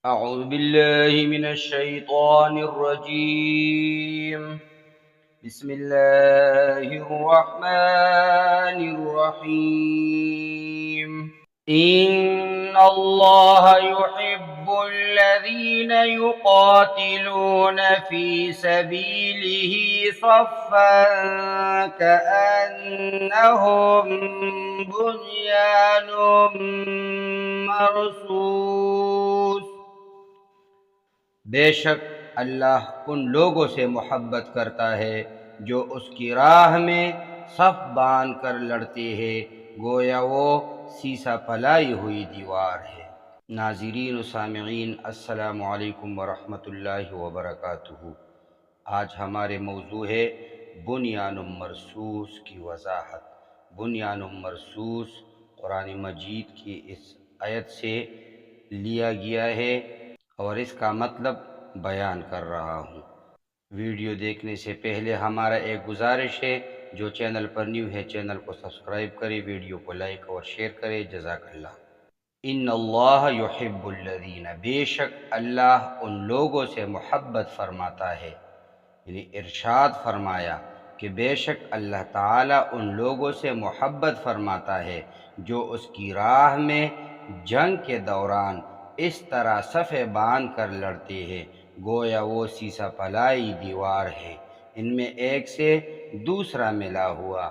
أعوذ بالله من الشيطان الرجيم. بسم الله الرحمن الرحيم. إن الله يحب الذين يقاتلون في سبيله صفا كأنهم بنيان مرصوص. بے شک اللہ ان لوگوں سے محبت کرتا ہے جو اس کی راہ میں صف باندھ کر لڑتے ہیں، گویا وہ سیسا پلائی ہوئی دیوار ہے۔ ناظرین و سامعین، السلام علیکم ورحمۃ اللہ وبرکاتہ۔ آج ہمارے موضوع ہے بنیان مرصوص کی وضاحت۔ بنیان مرصوص قرآن مجید کی اس آیت سے لیا گیا ہے اور اس کا مطلب بیان کر رہا ہوں۔ ویڈیو دیکھنے سے پہلے ہمارا ایک گزارش ہے، جو چینل پر نیو ہے چینل کو سبسکرائب کرے، ویڈیو کو لائک اور شیئر کرے۔ جزاک اللہ۔ ان اللہ یحب الذین، بے شک اللہ ان لوگوں سے محبت فرماتا ہے، یعنی ارشاد فرمایا کہ بے شک اللہ تعالیٰ ان لوگوں سے محبت فرماتا ہے جو اس کی راہ میں جنگ کے دوران اس طرح صفیں باندھ کر لڑتے ہیں، گویا وہ سیسا پلائی دیوار ہے، ان میں ایک سے دوسرا ملا ہوا،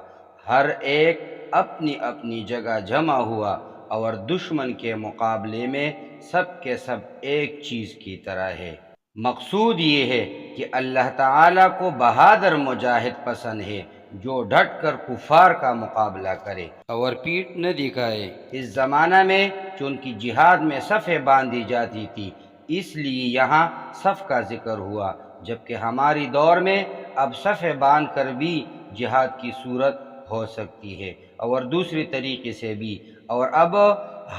ہر ایک اپنی اپنی جگہ جمع ہوا، اور دشمن کے مقابلے میں سب کے سب ایک چیز کی طرح ہے۔ مقصود یہ ہے کہ اللہ تعالیٰ کو بہادر مجاہد پسند ہے جو ڈٹ کر کفار کا مقابلہ کرے اور پیٹھ نہ دکھائے۔ اس زمانہ میں چونکہ جہاد میں صفیں باندھی جاتی تھی، اس لیے یہاں صف کا ذکر ہوا، جبکہ ہماری دور میں اب صفیں باندھ کر بھی جہاد کی صورت ہو سکتی ہے اور دوسری طریقے سے بھی، اور اب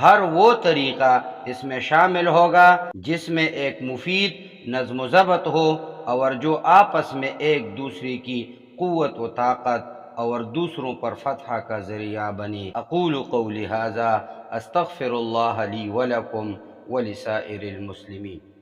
ہر وہ طریقہ اس میں شامل ہوگا جس میں ایک مفید نظم و ضبط ہو اور جو آپس میں ایک دوسرے کی قوت و طاقت اور دوسروں پر فتح کا ذریعہ بنے۔ اقول قولی ھذا استغفر اللہ لی ولکم ولسائر المسلمین۔